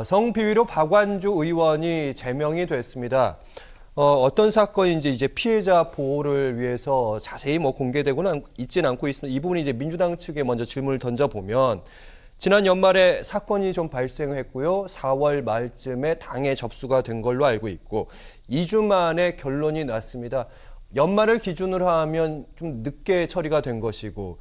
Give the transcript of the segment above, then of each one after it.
성비위로 박완주 의원이 제명이 됐습니다. 어떤 사건인지 이제 피해자 보호를 위해서 자세히 공개되고는 있지는 않고 있습니다. 이 부분이 이제 민주당 측에 먼저 질문을 던져보면 지난 연말에 사건이 좀 발생했고요. 4월 말쯤에 당에 접수가 된 걸로 알고 있고 2주 만에 결론이 났습니다. 연말을 기준으로 하면 좀 늦게 처리가 된 것이고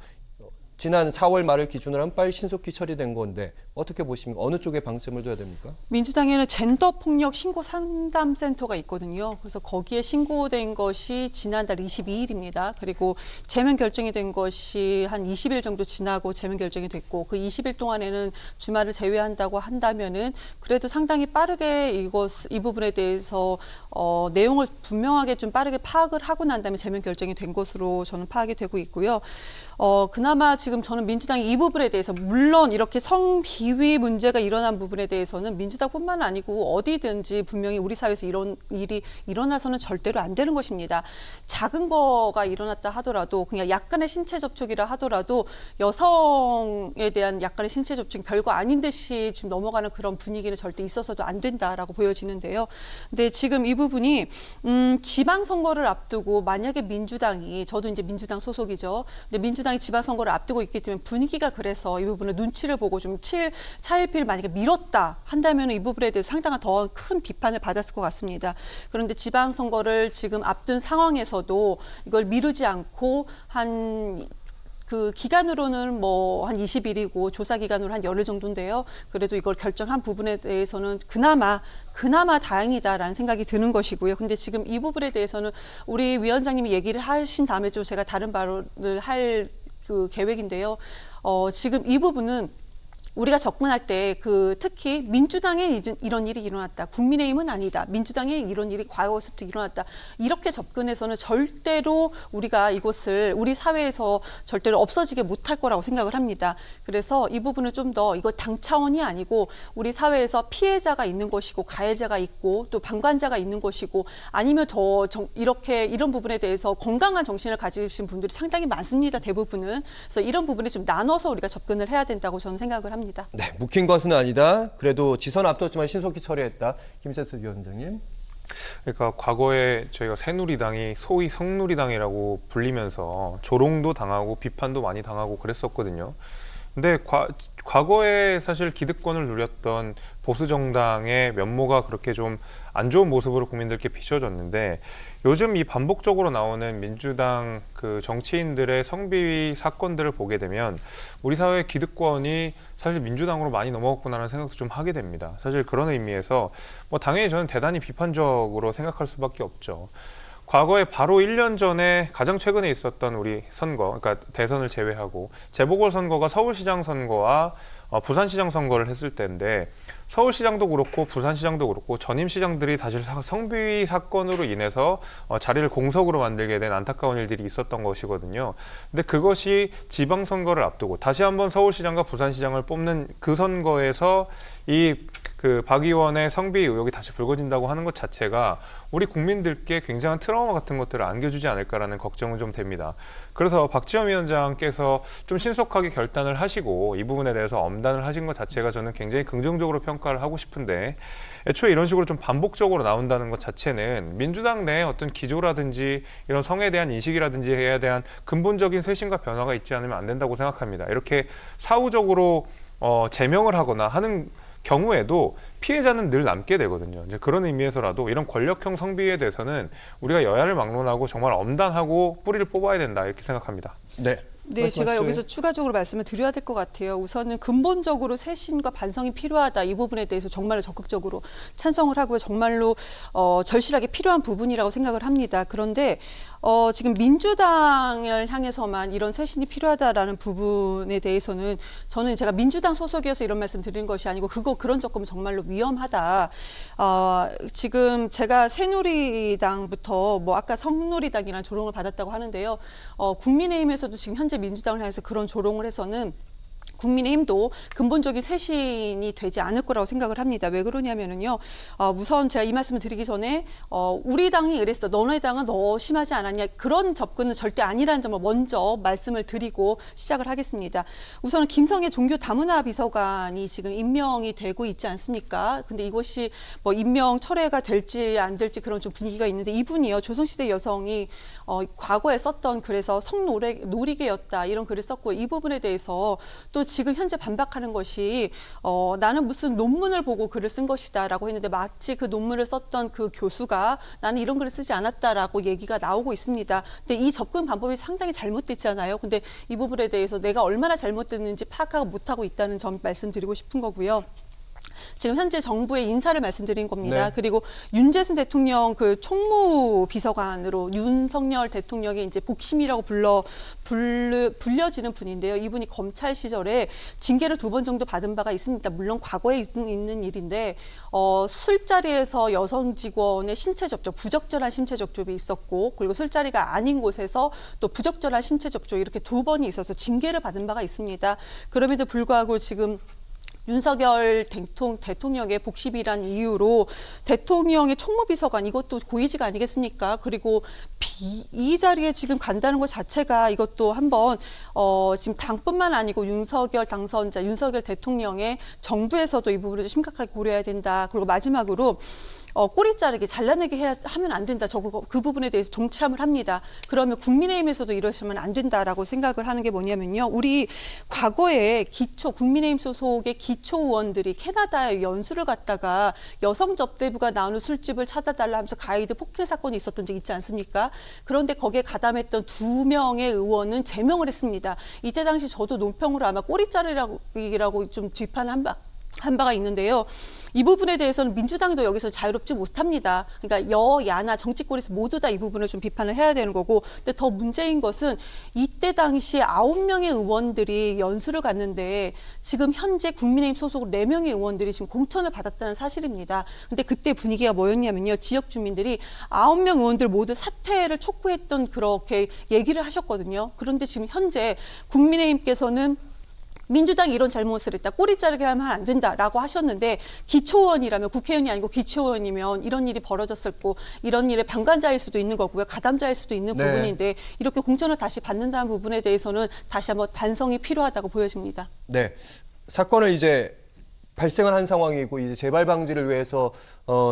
지난 4월 말을 기준으로 하면 빨리 신속히 처리된 건데 어떻게 보십니까? 어느 쪽에 방점을 둬야 됩니까? 민주당에는 젠더 폭력 신고 상담센터가 있거든요. 그래서 거기에 신고된 것이 지난달 22일입니다. 그리고 제명 결정이 된 것이 한 20일 정도 지나고 제명 결정이 됐고 그 20일 동안에는 주말을 제외한다고 한다면은 그래도 상당히 빠르게 이 부분에 대해서 내용을 분명하게 좀 빠르게 파악을 하고 난 다음에 제명 결정이 된 것으로 저는 파악이 되고 있고요. 그나마 지금 저는 민주당이 이 부분에 대해서 물론 이렇게 성비위 문제가 일어난 부분에 대해서는 민주당뿐만 아니고 어디든지 분명히 우리 사회에서 이런 일이 일어나서는 절대로 안 되는 것입니다. 작은 거가 일어났다 하더라도 그냥 약간의 신체 접촉이라 하더라도 여성에 대한 약간의 신체 접촉이 별거 아닌 듯이 지금 넘어가는 그런 분위기는 절대 있어서도 안 된다라고 보여지는데요. 근데 지금 이 부분이 지방선거를 앞두고 만약에 민주당이 저도 이제 민주당 소속이죠. 근데 민주당이 지방선거를 앞두고 있기 때문에 분위기가 그래서 이 부분을 눈치를 보고 좀 차일피일 만약에 미뤘다 한다면 이 부분에 대해서 상당한 더 큰 비판을 받았을 것 같습니다. 그런데 지방선거를 지금 앞둔 상황에서도 이걸 미루지 않고 그 기간으로는 한 20일이고 조사 기간으로 한 열흘 정도인데요. 그래도 이걸 결정한 부분에 대해서는 그나마 다행이다라는 생각이 드는 것이고요. 근데 지금 이 부분에 대해서는 우리 위원장님이 얘기를 하신 다음에 좀 제가 다른 발언을 할 그 계획인데요. 지금 이 부분은 우리가 접근할 때 특히 민주당에 이런 일이 일어났다. 국민의힘은 아니다. 민주당에 이런 일이 과거부터 일어났다. 이렇게 접근해서는 절대로 우리가 이것을 우리 사회에서 절대로 없어지게 못할 거라고 생각을 합니다. 그래서 이 부분은 좀 더 이거 당 차원이 아니고 우리 사회에서 피해자가 있는 것이고 가해자가 있고 또 방관자가 있는 것이고 아니면 이런 부분에 대해서 건강한 정신을 가지신 분들이 상당히 많습니다. 대부분은. 그래서 이런 부분에 좀 나눠서 우리가 접근을 해야 된다고 저는 생각을 합니다. 네, 묵힌 것은 아니다. 그래도 지선 앞뒀지만 신속히 처리했다. 김세수 위원장님. 그러니까 과거에 저희가 새누리당이 소위 성누리당이라고 불리면서 조롱도 당하고 비판도 많이 당하고 그랬었거든요. 근데 과거에 사실 기득권을 누렸던 보수 정당의 면모가 그렇게 좀 안 좋은 모습으로 국민들께 비춰졌는데 요즘 이 반복적으로 나오는 민주당 그 정치인들의 성비위 사건들을 보게 되면 우리 사회의 기득권이 사실 민주당으로 많이 넘어갔구나라는 생각도 좀 하게 됩니다. 사실 그런 의미에서 당연히 저는 대단히 비판적으로 생각할 수밖에 없죠. 과거에 바로 1년 전에 가장 최근에 있었던 우리 선거, 그러니까 대선을 제외하고 재보궐선거가 서울시장 선거와 부산시장 선거를 했을 때인데 서울시장도 그렇고 부산시장도 그렇고 전임시장들이 다시 성비위 사건으로 인해서 자리를 공석으로 만들게 된 안타까운 일들이 있었던 것이거든요. 근데 그것이 지방선거를 앞두고 다시 한번 서울시장과 부산시장을 뽑는 그 선거에서 박 의원의 성비위 의혹이 다시 불거진다고 하는 것 자체가 우리 국민들께 굉장한 트라우마 같은 것들을 안겨주지 않을까라는 걱정은 좀 됩니다. 그래서 박지원 위원장께서 좀 신속하게 결단을 하시고 이 부분에 대해서 엄단을 하신 것 자체가 저는 굉장히 긍정적으로 평가를 하고 싶은데 애초에 이런 식으로 좀 반복적으로 나온다는 것 자체는 민주당 내 어떤 기조라든지 이런 성에 대한 인식이라든지에 대한 근본적인 쇄신과 변화가 있지 않으면 안 된다고 생각합니다. 이렇게 사후적으로 제명을 하거나 하는 경우에도 피해자는 늘 남게 되거든요. 이제 그런 의미에서라도 이런 권력형 성비위에 대해서는 우리가 여야를 막론하고 정말 엄단하고 뿌리를 뽑아야 된다 이렇게 생각합니다. 네, 제가 여기서 추가적으로 말씀을 드려야 될 것 같아요. 우선은 근본적으로 쇄신과 반성이 필요하다. 이 부분에 대해서 정말로 적극적으로 찬성을 하고요. 정말로 절실하게 필요한 부분이라고 생각을 합니다. 그런데 지금 민주당을 향해서만 이런 쇄신이 필요하다라는 부분에 대해서는 저는 제가 민주당 소속이어서 이런 말씀 드리는 것이 아니고 그런 접근은 정말로 위험하다. 지금 제가 새누리당부터 아까 성누리당이라는 조롱을 받았다고 하는데요. 국민의힘에서도 지금 현재 민주당을 향해서 그런 조롱을 해서는 국민의힘도 근본적인 쇄신이 되지 않을 거라고 생각을 합니다. 왜 그러냐면은요. 우선 제가 이 말씀을 드리기 전에 우리 당이 이랬어. 너네 당은 너 심하지 않았냐. 그런 접근은 절대 아니라는 점을 먼저 말씀을 드리고 시작을 하겠습니다. 우선 김성애 종교 다문화 비서관이 지금 임명이 되고 있지 않습니까? 근데 이것이 뭐 임명 철회가 될지 안 될지 그런 좀 분위기가 있는데 이분이요. 조선시대 여성이 과거에 썼던 그래서 성노리개였다 이런 글을 썼고 이 부분에 대해서 또 지금 현재 반박하는 것이 나는 무슨 논문을 보고 글을 쓴 것이다라고 했는데 마치 그 논문을 썼던 그 교수가 나는 이런 글을 쓰지 않았다라고 얘기가 나오고 있습니다. 근데 이 접근 방법이 상당히 잘못됐잖아요. 근데 이 부분에 대해서 내가 얼마나 잘못됐는지 파악하고 못하고 있다는 점 말씀드리고 싶은 거고요. 지금 현재 정부의 인사를 말씀드린 겁니다. 네. 그리고 윤재순 대통령 그 총무 비서관으로 윤석열 대통령의 이제 복심이라고 불려지는 분인데요. 이분이 검찰 시절에 징계를 2번 정도 받은 바가 있습니다. 물론 과거에 있는 일인데 술자리에서 여성 직원의 신체 접촉, 부적절한 신체 접촉이 있었고 그리고 술자리가 아닌 곳에서 또 부적절한 신체 접촉 이렇게 2번이 있어서 징계를 받은 바가 있습니다. 그럼에도 불구하고 지금 윤석열 대통령의 복심이란 이유로 대통령의 총무비서관 이것도 고위직 아니겠습니까? 그리고 이 자리에 지금 간다는 것 자체가 이것도 한번 지금 당뿐만 아니고 윤석열 당선자, 윤석열 대통령의 정부에서도 이 부분을 심각하게 고려해야 된다. 그리고 마지막으로 꼬리 자르기, 잘라내기 하면 안 된다. 그 부분에 대해서 정치함을 합니다. 그러면 국민의힘에서도 이러시면 안 된다라고 생각을 하는 게 뭐냐면요. 우리 과거에 국민의힘 소속의 기초 의원들이 캐나다에 연수를 갔다가 여성 접대부가 나오는 술집을 찾아달라 하면서 가이드 폭행 사건이 있었던 적 있지 않습니까? 그런데 거기에 가담했던 2명의 의원은 제명을 했습니다. 이때 당시 저도 논평으로 아마 꼬리 자르기라고 좀 비판을 한 바가 있는데요. 이 부분에 대해서는 민주당도 여기서 자유롭지 못합니다. 그러니까 여야나 정치권에서 모두 다 이 부분을 좀 비판을 해야 되는 거고, 근데 더 문제인 것은 이때 당시에 9명의 의원들이 연수를 갔는데 지금 현재 국민의힘 소속으로 4명의 의원들이 지금 공천을 받았다는 사실입니다. 근데 그때 분위기가 뭐였냐면요. 지역 주민들이 9명 의원들 모두 사퇴를 촉구했던 그렇게 얘기를 하셨거든요. 그런데 지금 현재 국민의힘께서는 민주당이 이런 잘못을 했다. 꼬리 자르게 하면 안 된다라고 하셨는데 기초의원이라면 국회의원이 아니고 기초의원이면 이런 일이 벌어졌을 거고 이런 일에 방관자일 수도 있는 거고요. 가담자일 수도 있는 네. 부분인데 이렇게 공천을 다시 받는다는 부분에 대해서는 다시 한번 반성이 필요하다고 보여집니다. 네. 사건을 이제 발생을 한 상황이고 이제 재발 방지를 위해서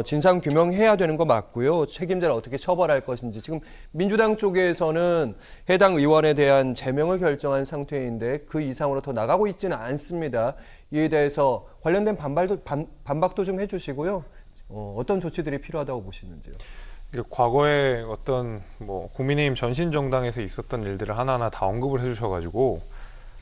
진상 규명해야 되는 거 맞고요. 책임자를 어떻게 처벌할 것인지 지금 민주당 쪽에서는 해당 의원에 대한 제명을 결정한 상태인데 그 이상으로 더 나가고 있지는 않습니다. 이에 대해서 관련된 반박도 좀 해주시고요. 어떤 조치들이 필요하다고 보시는지요? 과거에 어떤 국민의힘 전신 정당에서 있었던 일들을 하나하나 다 언급을 해주셔가지고.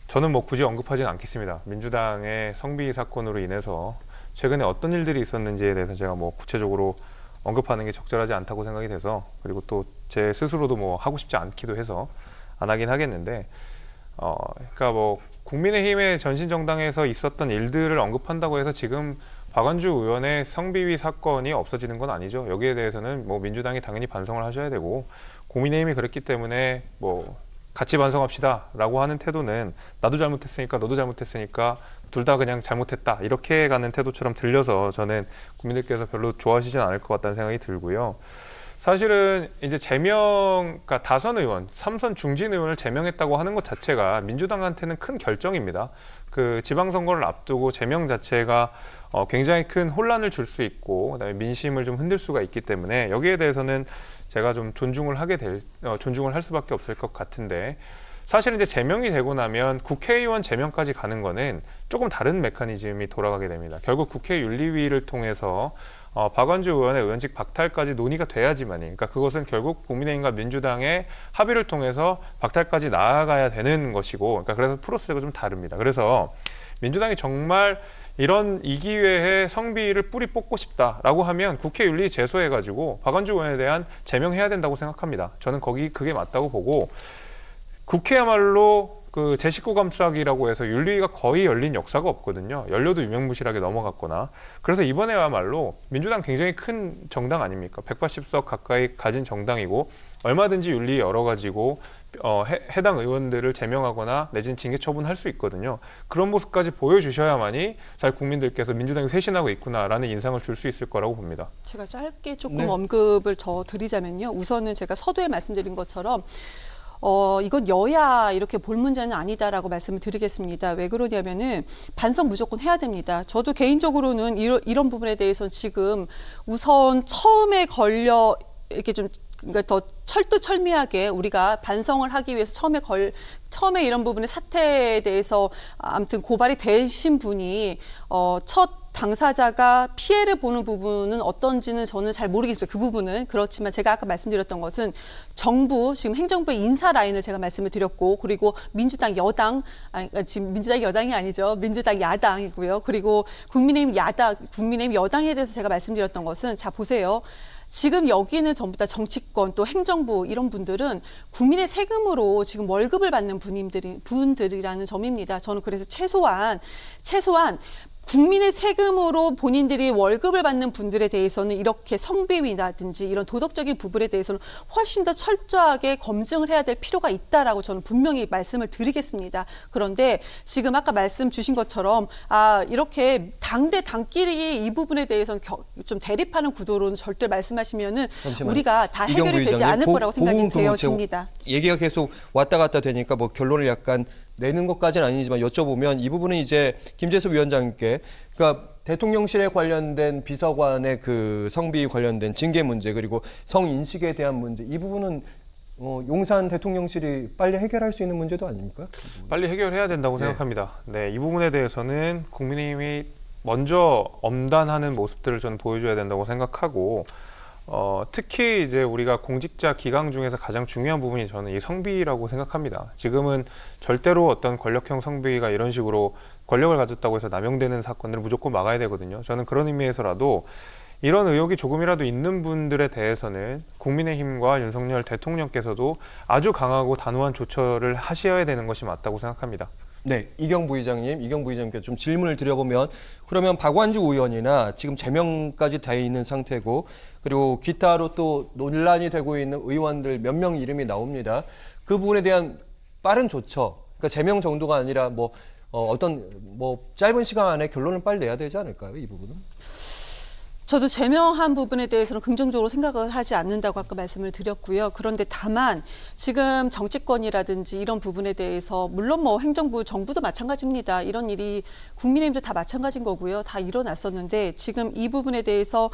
저는 굳이 언급하지는 않겠습니다. 민주당의 성비 사건으로 인해서 최근에 어떤 일들이 있었는지에 대해서 제가 구체적으로 언급하는 게 적절하지 않다고 생각이 돼서 그리고 또 제 스스로도 하고 싶지 않기도 해서 안 하긴 하겠는데 그러니까 국민의힘의 전신 정당에서 있었던 일들을 언급한다고 해서 지금 박원주 의원의 성비위 사건이 없어지는 건 아니죠. 여기에 대해서는 민주당이 당연히 반성을 하셔야 되고 국민의힘이 그랬기 때문에 같이 반성합시다라고 하는 태도는 나도 잘못했으니까 너도 잘못했으니까 둘 다 그냥 잘못했다 이렇게 가는 태도처럼 들려서 저는 국민들께서 별로 좋아하시진 않을 것 같다는 생각이 들고요. 사실은 이제 그러니까 다선 의원, 3선 중진 의원을 제명했다고 하는 것 자체가 민주당한테는 큰 결정입니다. 그 지방선거를 앞두고 제명 자체가 굉장히 큰 혼란을 줄 수 있고 그다음에 민심을 좀 흔들 수가 있기 때문에 여기에 대해서는 제가 좀 존중을 할 수밖에 없을 것 같은데 사실은 이제 제명이 되고 나면 국회의원 제명까지 가는 거는 조금 다른 메커니즘이 돌아가게 됩니다. 결국 국회윤리위를 통해서 박원주 의원의 의원직 박탈까지 논의가 돼야지만이 그러니까 그것은 결국 국민의힘과 민주당의 합의를 통해서 박탈까지 나아가야 되는 것이고 그래서 프로세스가 좀 다릅니다. 그래서 민주당이 정말 이 기회에 성비를 뿌리 뽑고 싶다라고 하면 국회윤리 제소해가지고 박원주 의원에 대한 제명해야 된다고 생각합니다. 저는 그게 맞다고 보고 국회야말로 그 제19 감사기라고 해서 윤리위가 거의 열린 역사가 없거든요. 열려도 유명무실하게 넘어갔거나. 그래서 이번에야말로 민주당 굉장히 큰 정당 아닙니까? 180석 가까이 가진 정당이고 얼마든지 윤리 열어가지고 해당 의원들을 제명하거나 내지는 징계 처분할 수 있거든요. 그런 모습까지 보여주셔야만이 잘 국민들께서 민주당이 쇄신하고 있구나라는 인상을 줄 수 있을 거라고 봅니다. 제가 짧게 조금 네. 언급을 더 드리자면요. 우선은 제가 서두에 말씀드린 것처럼 이건 여야 이렇게 볼 문제는 아니다라고 말씀을 드리겠습니다. 왜 그러냐면은 반성 무조건 해야 됩니다. 저도 개인적으로는 이런 부분에 대해서 지금 우선 처음에 걸려 이렇게 좀 그러니까 더 철두철미하게 우리가 반성을 하기 위해서 처음에 이런 부분의 사태에 대해서 아무튼 고발이 되신 분이 첫 당사자가 피해를 보는 부분은 어떤지는 저는 잘 모르겠어요. 그 부분은. 그렇지만 제가 아까 말씀드렸던 것은 지금 행정부의 인사 라인을 제가 말씀을 드렸고, 그리고 민주당 여당, 지금 민주당 여당이 아니죠. 민주당 야당이고요. 그리고 국민의힘 여당에 대해서 제가 말씀드렸던 것은, 자, 보세요. 지금 여기는 전부 다 정치권 또 행정부 이런 분들은 국민의 세금으로 지금 월급을 받는 분들이라는 점입니다. 저는 그래서 최소한 국민의 세금으로 본인들이 월급을 받는 분들에 대해서는 이렇게 성비위라든지 이런 도덕적인 부분에 대해서는 훨씬 더 철저하게 검증을 해야 될 필요가 있다라고 저는 분명히 말씀을 드리겠습니다. 그런데 지금 아까 말씀 주신 것처럼 이렇게 당끼리 이 부분에 대해서는 좀 대립하는 구도로는 절대 말씀하시면은 잠시만요. 우리가 다 이경부 해결이 되지 의장님, 않을 거라고 생각이 부분 되어집니다. 얘기가 계속 왔다 갔다 되니까 뭐 결론을 약간 내는 것까지는 아니지만 여쭤보면 이 부분은 이제 김재섭 위원장님께, 그러니까 대통령실에 관련된 비서관의 그 성비 관련된 징계 문제, 그리고 성인식에 대한 문제, 이 부분은 용산 대통령실이 빨리 해결할 수 있는 문제도 아닙니까? 빨리 해결해야 된다고 생각합니다. 네, 이 부분에 대해서는 국민의힘이 먼저 엄단하는 모습들을 저는 보여줘야 된다고 생각하고, 특히 이제 우리가 공직자 기강 중에서 가장 중요한 부분이 저는 이 성비라고 생각합니다. 지금은 절대로 어떤 권력형 성비가 이런 식으로 권력을 가졌다고 해서 남용되는 사건들을 무조건 막아야 되거든요. 저는 그런 의미에서라도 이런 의혹이 조금이라도 있는 분들에 대해서는 국민의힘과 윤석열 대통령께서도 아주 강하고 단호한 조처를 하셔야 되는 것이 맞다고 생각합니다. 네, 이경부 의장님께 좀 질문을 드려보면, 그러면 박완주 의원이나 지금 제명까지 돼 있는 상태고, 그리고 기타로 또 논란이 되고 있는 의원들 몇 명 이름이 나옵니다. 그 부분에 대한 빠른 조처, 그러니까 제명 정도가 아니라 어떤 짧은 시간 안에 결론을 빨리 내야 되지 않을까요, 이 부분은? 저도 제명한 부분에 대해서는 긍정적으로 생각을 하지 않는다고 아까 말씀을 드렸고요. 그런데 다만 지금 정치권이라든지 이런 부분에 대해서 물론 행정부, 정부도 마찬가지입니다. 이런 일이 국민의힘도 다 마찬가지인 거고요. 다 일어났었는데 지금 이 부분에 대해서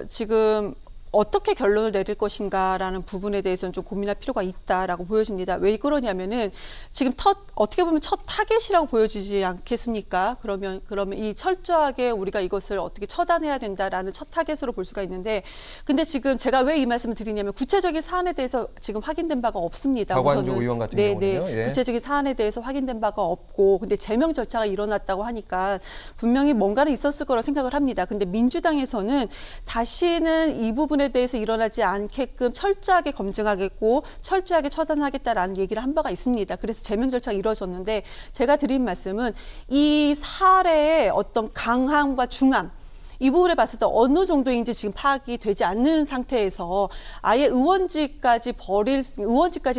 지금 어떻게 결론을 내릴 것인가라는 부분에 대해서는 좀 고민할 필요가 있다라고 보여집니다. 왜 그러냐면은 지금 어떻게 보면 첫 타겟이라고 보여지지 않겠습니까? 그러면 이 철저하게 우리가 이것을 어떻게 처단해야 된다라는 첫 타겟으로 볼 수가 있는데, 근데 지금 제가 왜 이 말씀을 드리냐면 구체적인 사안에 대해서 지금 확인된 바가 없습니다. 박완주 의원 같은 경우는요. 예. 구체적인 사안에 대해서 확인된 바가 없고, 근데 제명 절차가 일어났다고 하니까 분명히 뭔가는 있었을 거라 생각을 합니다. 근데 민주당에서는 다시는 이 부분에 대해서 일어나지 않게끔 철저하게 검증하겠고 철저하게 처단하겠다라는 얘기를 한 바가 있습니다. 그래서 제명 절차가 이루어졌는데, 제가 드린 말씀은 이 사례의 어떤 강함과 중함, 이 부분에 봤을 때 어느 정도인지 지금 파악이 되지 않는 상태에서 아예 의원직까지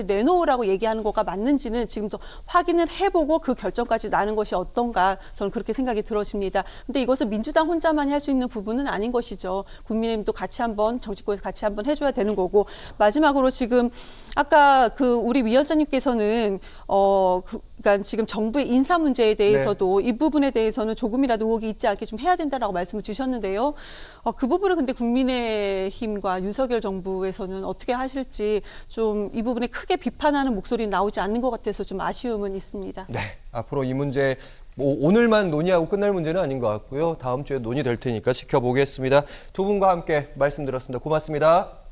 내놓으라고 얘기하는 거가 맞는지는 지금 더 확인을 해보고 그 결정까지 나는 것이 어떤가, 저는 그렇게 생각이 들어집니다. 근데 이것을 민주당 혼자만이 할 수 있는 부분은 아닌 것이죠. 국민의힘도 같이 한번, 정치권에서 같이 한번 해줘야 되는 거고, 마지막으로 지금 아까 우리 위원장님께서는 그러니까 지금 정부의 인사 문제에 대해서도 이 부분에 대해서는 조금이라도 의혹이 있지 않게 좀 해야 된다라고 말씀을 주셨는데요. 그 부분을 근데 국민의힘과 윤석열 정부에서는 어떻게 하실지 좀 이 부분에 크게 비판하는 목소리는 나오지 않는 것 같아서 좀 아쉬움은 있습니다. 네, 앞으로 이 문제 오늘만 논의하고 끝날 문제는 아닌 것 같고요. 다음 주에 논의될 테니까 지켜보겠습니다. 두 분과 함께 말씀 들었습니다. 고맙습니다.